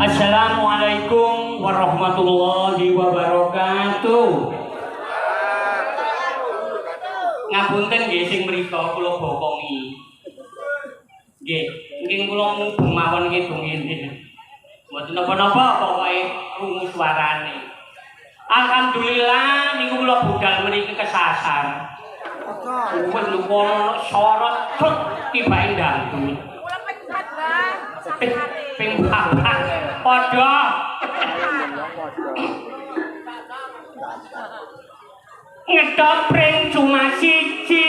Assalamualaikum warahmatullahi wabarakatuh. Ngapunten nggih sing mrika kula bokongi. Nggih, nggih kula mubeng mawon kidung ngene. Mboten napa-napa pokoke krungu suarane. Alhamdulillah niku kula budal mriki kesasar. Wes lho kono sorot truk tibake ndangdut. Kula pencet, Bang. Ping papat padha. Ngedot pring cuma siji,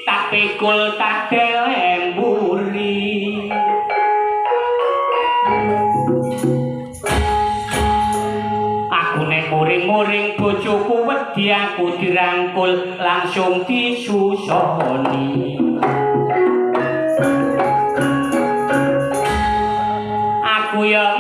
tak pikul tak delemburi. Aku nek muring-muring bojoku wedi aku dirangkul langsung disusoni. Aku ya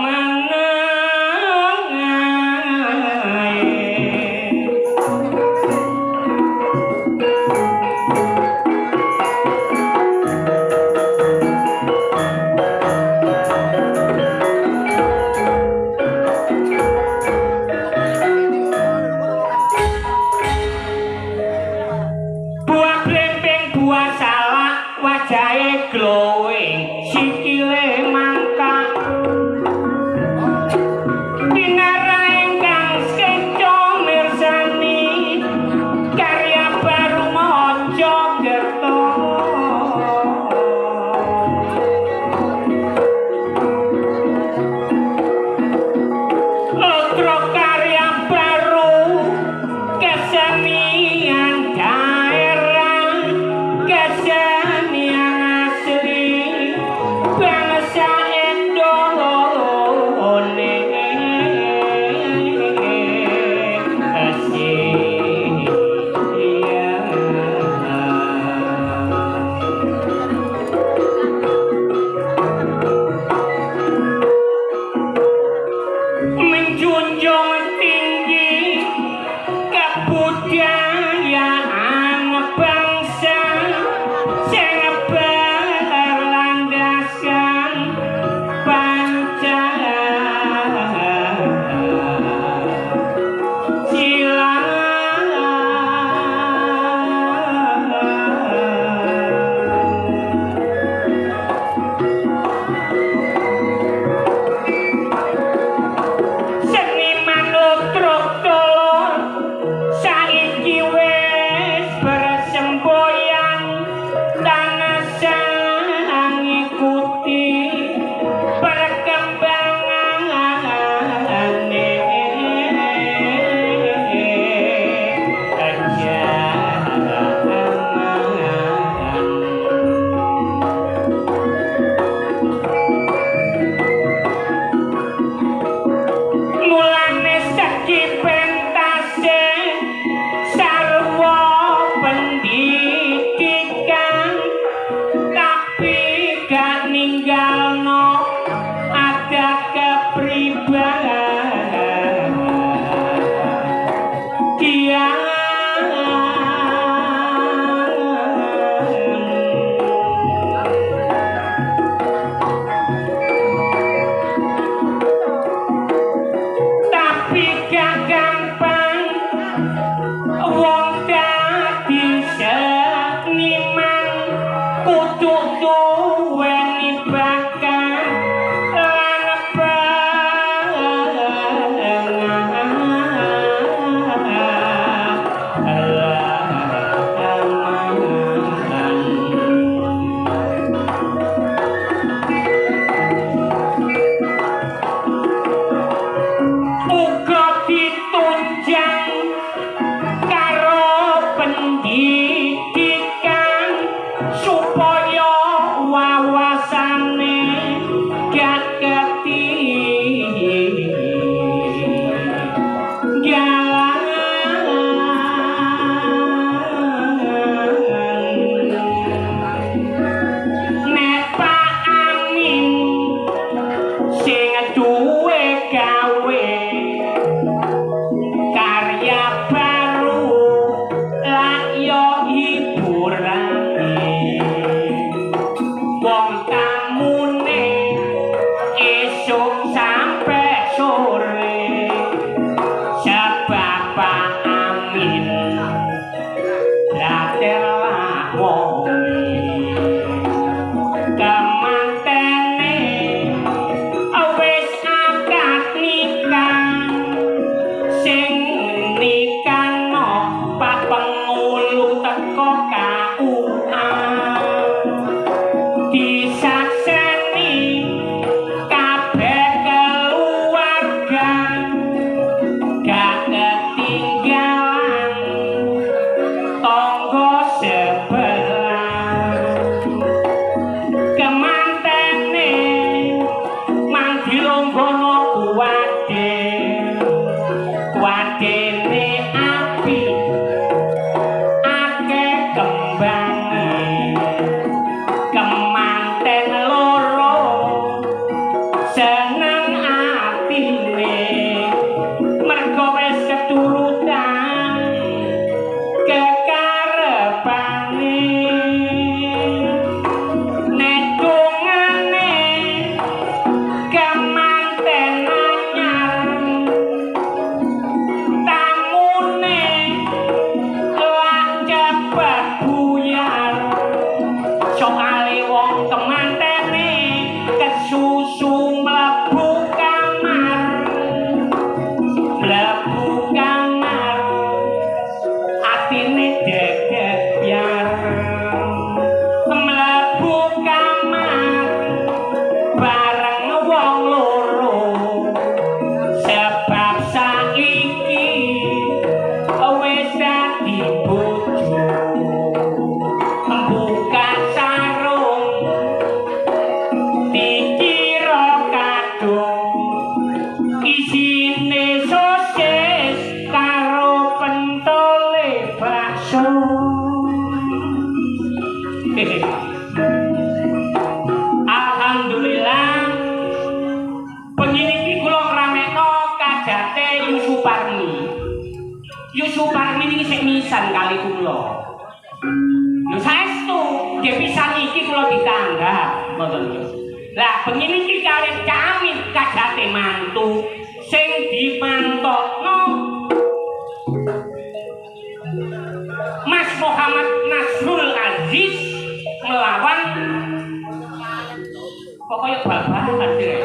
sing duwe gawe karya baru lak yo hiburane wong tamune esuk sampe sore sebab amin ratelah wong kemantene wis akad nikah sing nikahno pak pengulu teko KUA disakseni kabeh keluarga gak ketinggalan tonggo sebelah kemantene mang dilonggono kuwadene api akeh kembange kemanten loro seneng atine mergo wis keturutan kekarepane nek dongane kemanten anyar tamune lak cepet buyar soale wong kemantene kesusu mlebu kamar atine dedek biar mlebu kamar bareng wong loro sebab saiki wis dadi bojo buka sarung dikira kadung isine sosis karo pentole bakso alhamdulillah begini iki kula ngramekno kadate Yusuf Parmi ini sing misan kali kula lho saestu nggih pisan iki kula ditanggap ngoten iki lah begini iki kalian Camin kadate mantu sing dimantokno Mas Muhammad Nasrul Aziz melawan pokoknya babakan deh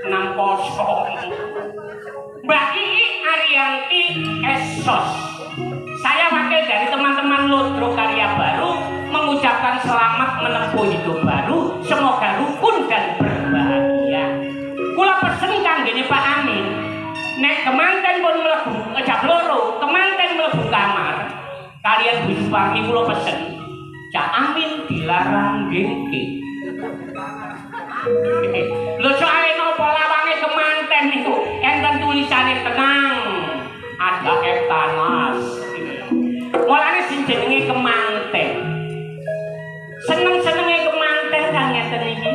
6-0 Mbak Ii Ariyanti Esos. Saya wakil dari teman-teman Lodro Karya Baru mengucapkan selamat menempuh hidup baru, semoga rukun dan berbahagia. Kula pesen kanggene Pak Amin, nek kemanten pun mlebu jam loro, kemanten mlebu kamar, kalian Bu Suparmi kula pesen, Cak Amin dilarang ngengke. Lho soalé napa lawange kemanten niku enten tulisane tenang, ada etanas. Mulane sing jenenge kemanten. Seneng-senenge kemanten kan ngeten iki.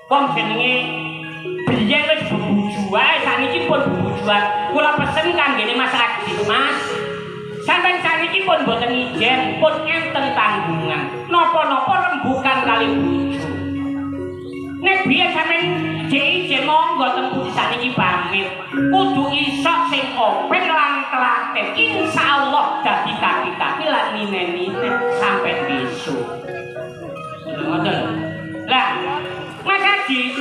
Wong jenenge biyen wis bebuju wae saniki pun bebujuan. Kula pesen kanggene Mas Agis, Mas. Sampeyan saniki pun boten ijen, pun enten tanggungan. Napa-napa rembukan kali bojo. Nek biyen sampeyan ijen monggo tempuh saniki pamit. Kudu isok sing open lan telaten. Insyaallah dadi kaki-kaki lan nine-nine sampai besok. Ngoten. Lah, Mas Agis,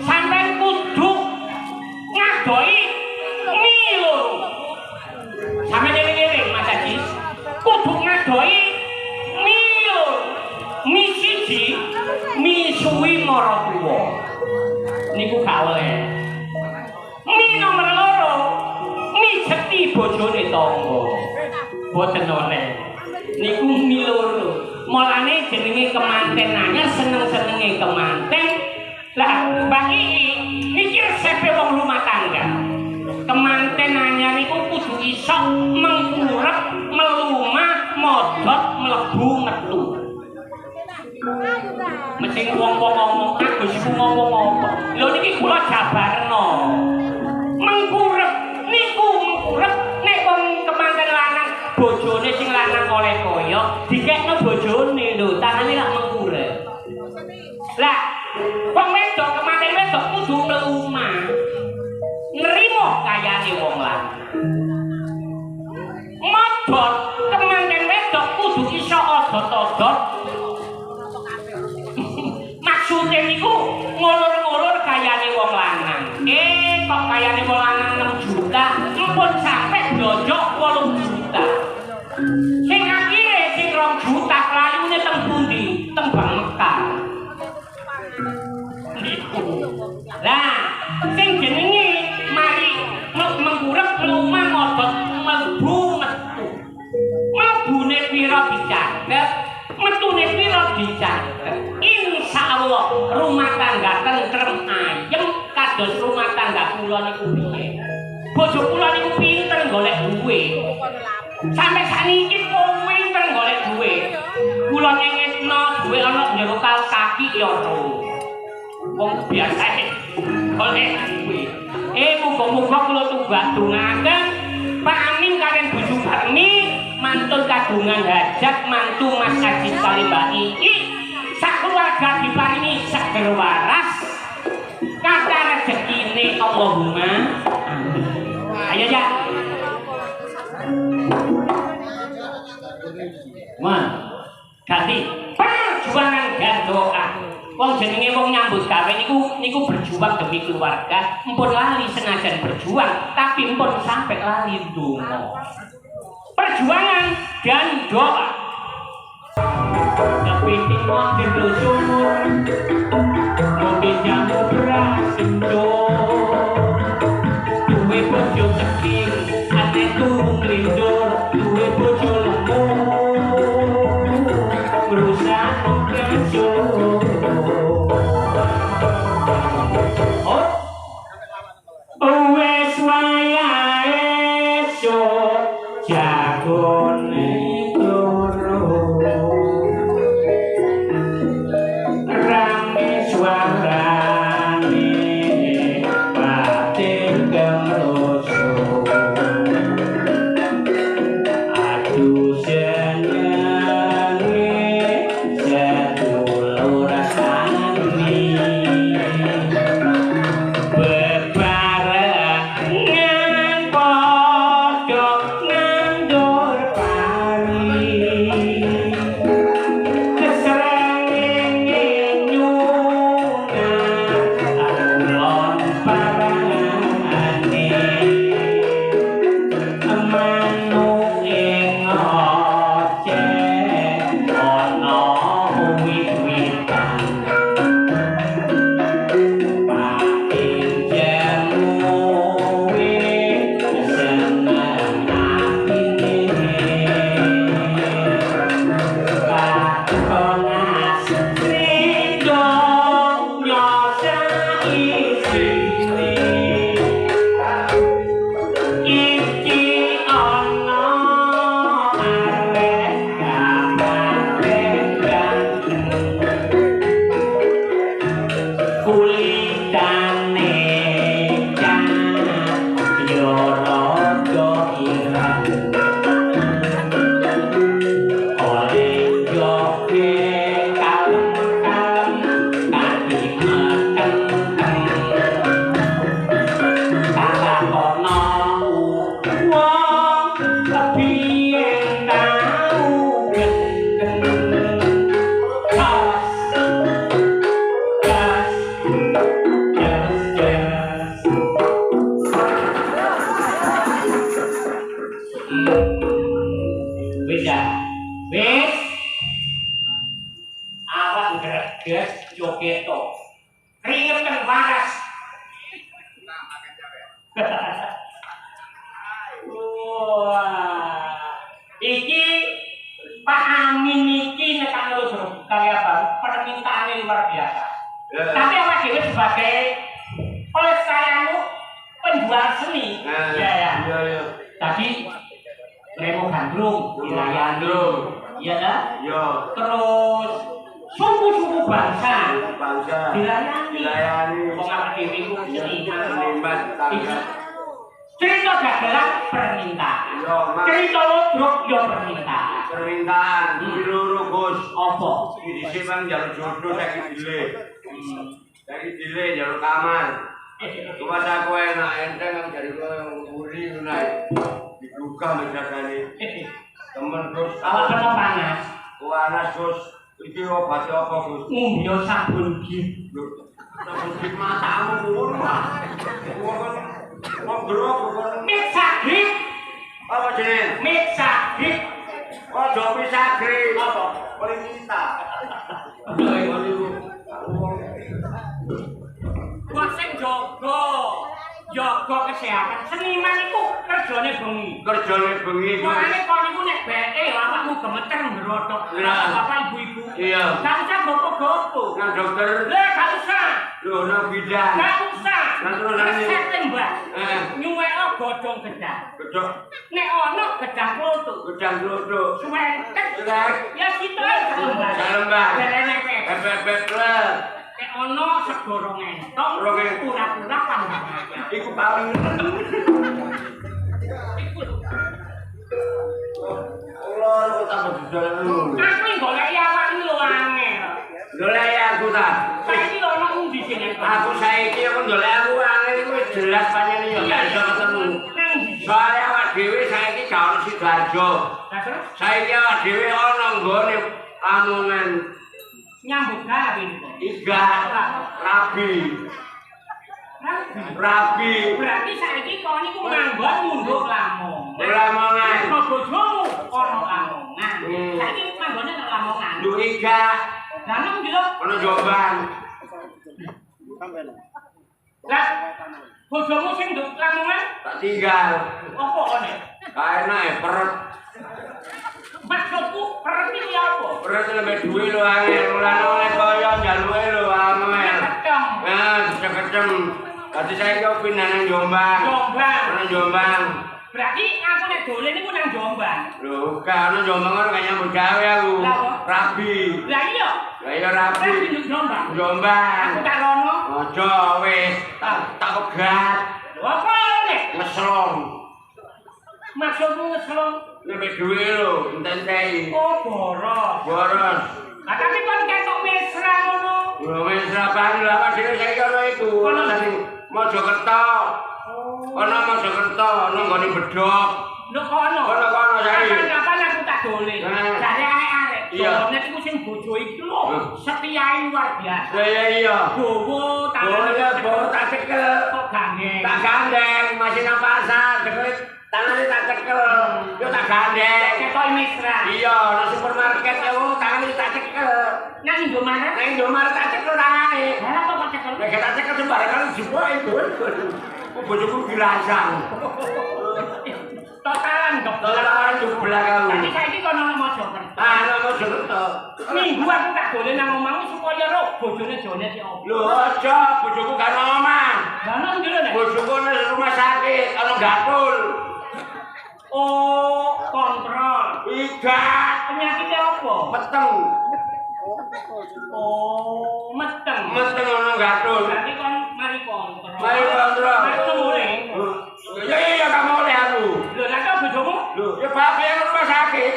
sampeyan kudu ngadoi milo. Sampeyan eling-eling Mas Agis, kudu ngadoi milo. Mi siji, mi suwi maratuwa. Niku gak oleh. Mi nomor loro, mi jeti bojone tangga. Boten oleh. Niku mi loro. Mulane jenenge kemanten anyar seneng-senenge kemanten. Lah, Mbak Ii niki resepe wong rumah tangga. Kemanten anyar niku kudu iso mengkurep, melumah, modot, mlebu metu. Mesti wong-wong ngomong bojoku ngomong apa. Lho niki kula jabarno. Mengkurep niku mengkurep nek wong kemanten lanang bojone sing lanang oleh kaya dikekno bojone lho, tangane lak mengkurep. Lah, wong wedok kemanten wedok kudu mlebu omah. Nrimo kayane wong lanang. Modot kemanten wedok kudu iso odot-odot. Maksude niku ngulur-ngulur kayane wong lanang. Kok kayane wong lanang 6 juta, empun sampe blojok 8 juta. Sing akhire sing 2 juta klayune teng pundi? Teng Bang Mekar. Niku. Lah, sing jenenge mari mengkurep lumah modot mlebu metu. Mlebune pira dicatet, metune pira dicatet. Insyaallah rumah tangga tentrem ayem kados rumah tangga kula niku piye. Bojo kula niku pinter golek duwe. Sampai sakniki pinter golek duwe. Kula ngengetno duwe ana njero kaos kaki ya ora. Wong biasa golek duwe. Muga-muga kula tumbas dongaken Pak Amin kalian bojo Barni mantun kagungan hajat mantu Mas Ajis kali Mbak Iki sakeluarga diparingi seger waras kata rezekine Allahumma amin. Ayo ya man ganti perjuangan dan doa. Wong jenenge wong nyambut gawe niku berjuang demi keluarga, empun lali senajan berjuang, tapi empun sampai lali ndonga. Perjuangan dan doa. Kepiting montir lo sumur, mobil jamu beras kendor, duwe bojo ceking, ate turung lindur, duwe bojo lemur, berusaha mengkacau. Wes wayahe esuk jagone turu rame suarane batin kemroso aduh senenge sedulur rasane jogeto keringet kan waras. Wah, iki Pak Amin iki nek kanggo karya baru permintaannya luar biasa. Tapi awak dhewe sebagai pelestarian penjual seni. Ya. Tadi Remo Gandrung, wilayah Gandrung. Iya dah? Iya. Terus suku-suku bangsa Bangsa. dilayani wong awak dhewe iku Seniman tangga. cerita dagelan permintaan cerita ludruk yo permintaan Loro Gus. apa Dhisik bang njaluk jodoh saiki dile. Saiki dile njaluk kamar. Cuma aku enak enteng aku dari nguri ngono dibuka menjagane. Temen Gus. awak kena panas Panas Gus. Iki obat apa Gus? ngombe sabun gif Sabun gif matamu ngono. Wong grok kok. Mixagrip Apa jenenge? Mixagrip Ojo Mixagrip. apa Paling kita. wong sing jaga kesehatan seniman iku kerjane bengi Kerjane bengi. makane kon iku nek beke awakmu gemeter ndrodok bapak ibu-ibu Iya. gak usah gopo-gopo Nang dokter. lha gak usah Lho nang bidan. gak usah Nah, terus nanti. resep tembak nyuwek godhong gedang Gedok. nek ana gedang klothok Gedang glodok. suwentek Gedang. ya situ ae salembar Salembar. belene Bebek lah. nek ana segoro ngentong Roge. pura-pura pandangan Iku paling. iku Allah lu tambah didol. aku golek awakmu lho angel Golek aku ta. saiki ana undi sing Aku saiki aku golek aku angel iku wis jelas panjenengan ya gak iso ketemu. Soale awak dhewe saiki gak ono Sidoarjo. Saiki awak dhewe ana nggone Lamongan. nyambut gawe Iga rabi. Rabi. berarti saiki kon iku nganggon munduk Lamongan Lamongan. ana bojomu ana Lamongan saiki manggone nang Lamongan Lu iga lah nang ndi lho ono Jombang. lah bojomu sing nduk Lamongan Tak tinggal. apa kene Gak enak ya perut. maksudku perut iki apa Perut lebih duwe lho angel. Mulane oleh kaya njaluke lho angel. ketong Nah, kecem. Dadi saiki aku pindah nang Jombang. Jombang Nang Jombang. berarti aku nek dolen niku nang Jombang Lho, gak ono Jombang kan gak nyambut gawe aku. Lah, apa? Rabi. lah iya Lah iya rabi. berarti nduk Jombang Jombang. aku tak rono Ojo wis tak pegat. apa nek Ngeslong. maksudmu ngeslong Lebih duwe lho, enteng-enteng. oh boros Boros. nah tapi kon ketok mesra ngono Lho wis rapane lha apa dhewe saiki ono iku. Ono sing Mojokerto. Ono Mojokerto, ono nggone bedhok. lho kono Kono saiki. kapan aku tak dolen jare arek-arek Iya. dolen iku sing bojo iki lho setiae luar biasa Iya. gowo Boleh, tak cekel. kok gandeng Tak gandeng, masih nang pasar, cekel tangane tak cekel. Yo tak gandeng. ketok mesra Iya, nang supermarket yo tangane tak cekel. nang Indomaret Nang Indomaret tak cekel tangane. lah kok cekel Nek tak cekel sembarangan jebok itu. Kok bojoku dirasang. totalan dokter Tolakan jeblah kau. tapi saiki kono Mojokerto Ah, nang Mojokerto. minggu aku tak dolen nang omahmu supaya roh bojone jone si opo Lho, aja bojoku gak ono omah. lah nang ndi lho nek Bojoku nang rumah sakit, ono gatul. oh kontrol Iga penyakitnya apa meteng. oh meteng Meteng ono gatul. berarti kon mari kontrol Mari kontrol. mari mulai Iya, kamu oleh aku. lho lah kok bojomu Loh, ya bapak yang rumah sakit.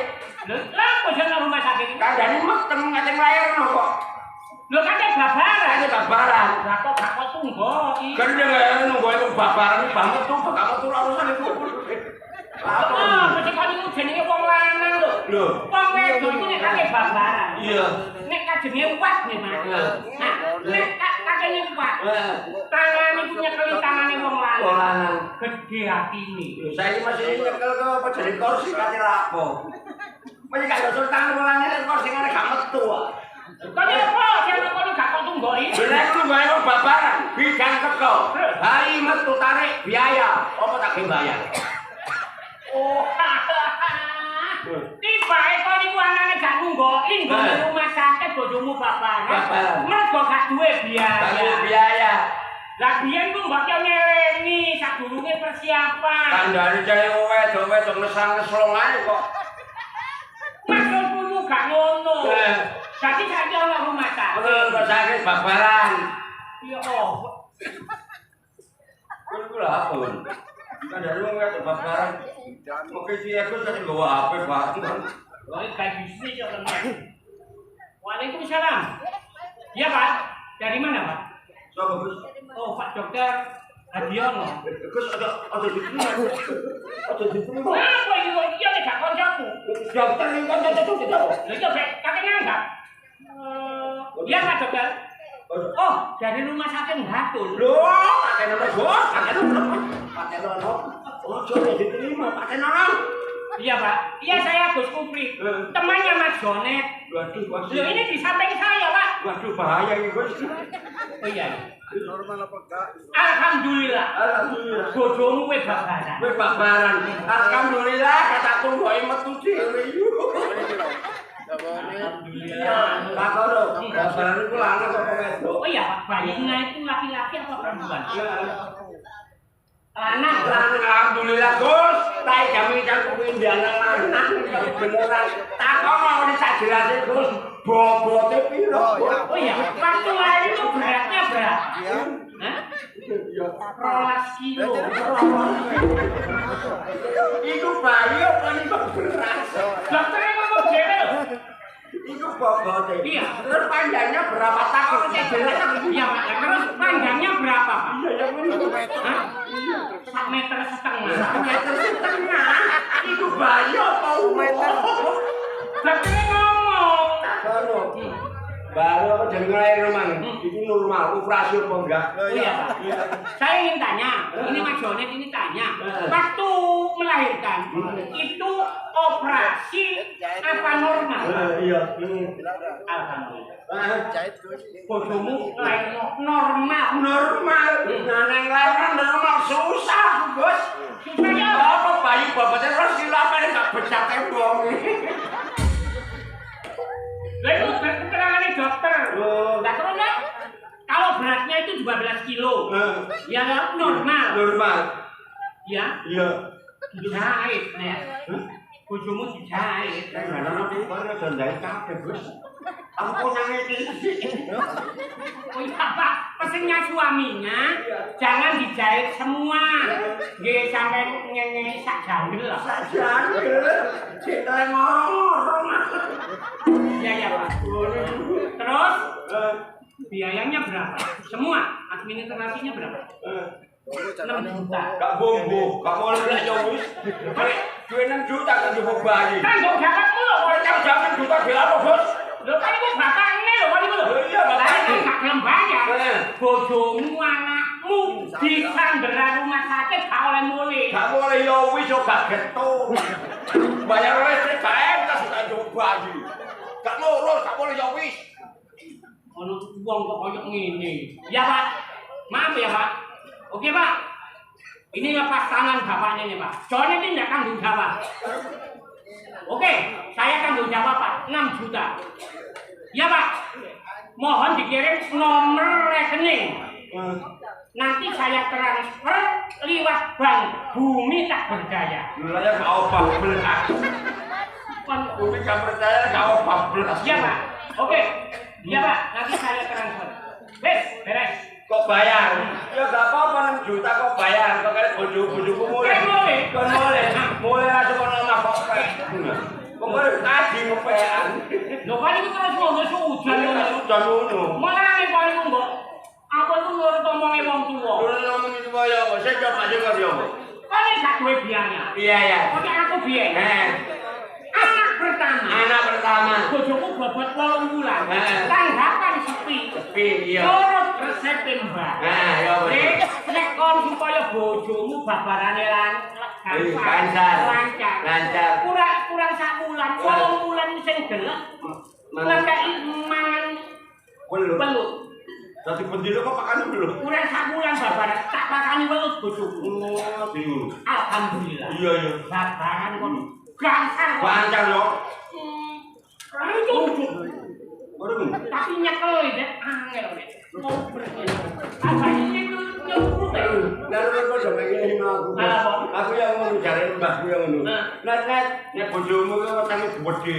lho lah bojone rumah sakit Kandani meteng ngaceng layarno kok. lho kan babaran Ini babaran. lah kok gak kok tunggu Kan dia nggak nunggu itu babaran banget tuh, kamu tuh urusan itu. ah mesti kon iku jenenge wong lanang lho Loh, wong wedok iku nek kake babaran iya. nek kajenge kuat nih Mas nah nek kajenge kuat tangan iku nyekeli tangane wong lanang Lanang. gede atine Saya masih nyekel ke apa jadi kursi kate lapo. Masih gak usul tangan lanang kursi ngene gak metu. kok apa jenenge kon gak kok tunggoki Bener lu bayar babaran, bidang teko. Hari metu tarik biaya, apa tak bayar? oh tibae kon iku anane gak nunggoki nggone rumah sakit bojomu babaran mergo gak duwe biaya Biaya. lah biyen ku mbok yo nyelengi sadurunge persiapan Kandhane cewek wedok-wedok ngesang-ngeslong ae kok. maksudku gak ngono. Jadi saiki ana rumah sakit. Rumah sakit babaran. Iya oh. Kuwi lho apa? Kan dari wong kaya babaran. Oke sih aku tadi bawa HP, Pak. Wah, kayak bisnis ya kan. Waalaikumsalam. Iya, Pak. Dari mana, Pak? Sopo, Gus? Oh, Pak Dokter Hadiono. Gus ada di sini. Ada di sini. Apa ini kok iya nek gak kancamu? Dokter ning kanca cocok tidak. Lha iya Pak, kakek nganggap. Iya Pak Dokter. Oh, dari rumah sakit Ngatul. Loh, pakai nono, Gus. Pakai nono. Ojo diterima, pakai nono. Iya Pak, iya saya Gus Kupri. Temannya Mas Jonet. Waduh, waduh. Loh ini di samping saya Pak. Waduh, bahaya ini, Gus. Oh iya. Normal apa enggak? Alhamdulillah. Alhamdulillah. Bojomu wis babaran. Wis babaran. Alhamdulillah kataku mbok metu dhewe. Alhamdulillah. Pak Koro, babaran iku lanang apa wedok? Oh iya Pak, bayinya itu laki-laki apa perempuan? Lanang. Alhamdulillah, Gus. Tak jamin kan kuwi lanang lanang beneran. Tak mau disajelase, Gus. Bobote piro? Oh iya, waktu lahir itu beratnya berapa? Iya. Hah? Iya. 12 kilo. Iku bayi apa iku beras? Dokternya ngomong dhewe. Iku bobote. Iya. Terus panjangnya berapa tahun cek jelas? Iya Pak, terus panjangnya berapa Pak? Iya, yang ini. Hah? 1,5 meter. 1,5 meter. Iku bayi apa meter? Dokternya ngomong. Baru. Baru apa jeneng lahir Mang? Itu normal, operasi apa enggak? Oh iya Pak. Saya ingin tanya, ini Mas Jonet ini tanya, waktu melahirkan itu operasi apa normal? Iya. Alhamdulillah. Jahit Gus. Bojomu lahir normal. Normal. Nah, nang lahir normal susah, Gus. Susah ya? Apa bayi bobotnya terus kilo apa enggak becak tembok. Lah itu keterangannya dokter. Lah terus ya? Kalau beratnya itu 12 kilo. Ya normal. Normal. Ya. Iya. Dijahit ya. Bojomu dijahit. Karena nanti baru dandai kabeh, Gus. Aku nang iki. Oh iya Pak, pesennya suaminya jangan dijahit semua. Nggih sampai ngene sak jangkel lah. Sajane. Cinta ngorong. Iya ya Pak. Terus biayanya berapa? Semua administrasinya berapa? 6 juta. Gak bombo, gak mau lek yo wis. Duwe 6 juta kan yo bayi. Kan kok dapatmu lho kok Kok jangan juta ge apa, Bos? lho kan iku bapakne lho kan iku lho. Oh iya, bapak. Lah kan gak gelem bayar. Bojomu anakmu di sandera rumah sakit gak oleh mulih. Gak boleh yo wis yo gak getun. Bayar listrik gak entas gak coba iki. Gak lurus, gak boleh yo wis. Ono wong kok koyo ngene. Ya Pak. Maaf ya Pak. Oke Pak. Ini lepas tangan bapaknya nih Pak. Soalnya ini tidak tanggung jawab. Oke, saya tanggung jawab Pak. 6 juta. Ya Pak. Mohon dikirim nomor rekening. Nanti saya transfer lewat bank Bumi Tak Berdaya. Mulanya gak opah belas. Bumi gak percaya gak opah belas. Iya Pak. Oke. Iya Pak. Nanti saya transfer. Wes, beres. Kok bayar? Ya gak apa-apa 6 juta kok bayar. Kok kalian bojo-bojoku mulai. Kok mulai? Mulai langsung kok nama kok pek. Kok kalian tadi ngepean. Lho kan itu terus ngomong hujan ngono. Sudah ngono. Mulane kok iku mbok. Apa itu nurut omonge wong tuwa? Dulu ngomong itu ya, saya coba aja kok ya. Kan iki gak duwe biaya. Iya ya. Kok aku biaya? Anak pertama. Anak pertama. Bojoku bobot 8 bulan. Heeh. Tanggapan sepi. Sepi iya. Turut resep Mbak. Nah, ya bener. Nek kon supaya bojomu babarane Lancar. Lancar. Kurang sak bulan, 8 bulan sing gelek. Ngekeki mangan Welut. welut. Dadi bendino kok makan belum? Kurang sak bulan babaran tak pakani welut bojoku. Oh, bingung. Alhamdulillah. Iya ya. Babaran kon gangsal. Lancar yo. Itu. Waduh. Tapi nyekel iki angel nek. Apa ini nyebut? Lalu kok sampai ini aku. Apa? Aku yang mau bicara Mbak. aku yang ngono. Nek bojomu ki wetenge gedhe.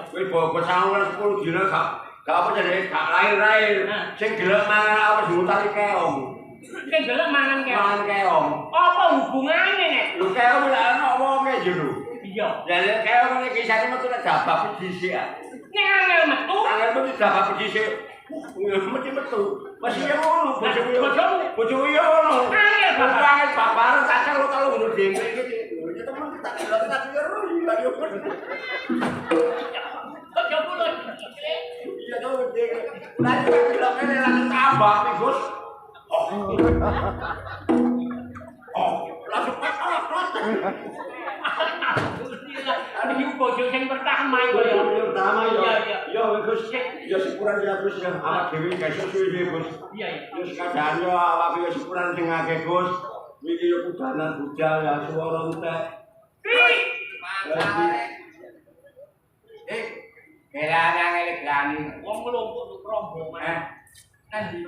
Kowe bawa pesangon 10 dina gak apa jenenge gak lair-lair. Sing gelem mangan apa diutari keong. Sing gelem mangan keong. Mangan keong. Apa hubungane nek? Lho keong lek ana wonge jero. Iya. Lah nek keong nek kisane metu nek dabak dhisik. Nek angel metu. Angel metu dabak dhisik. Mesti metu. Masih yang ngono bojomu yo ngono. Angel bapak. Bapak kacang lo kalau ngono dhewe iki. Ya temen tak delok tak yo yo. Bojomu lho. Iya to dhewe. Lah tak delok kene langsung tambah Gus. Langsung pas. Ini bojo sing pertama iku ya. Pertama ya. Iya. Yo Gus. Ya syukuran ya Gus ya. Awak dhewe gak suwe Gus. Iya. Yo kadang yo awak yo syukuran sing akeh Gus. Iki yo kudanan budal ya swara entek. Kira-kira ngelek gani. Wong kelompok rombongan. Nanti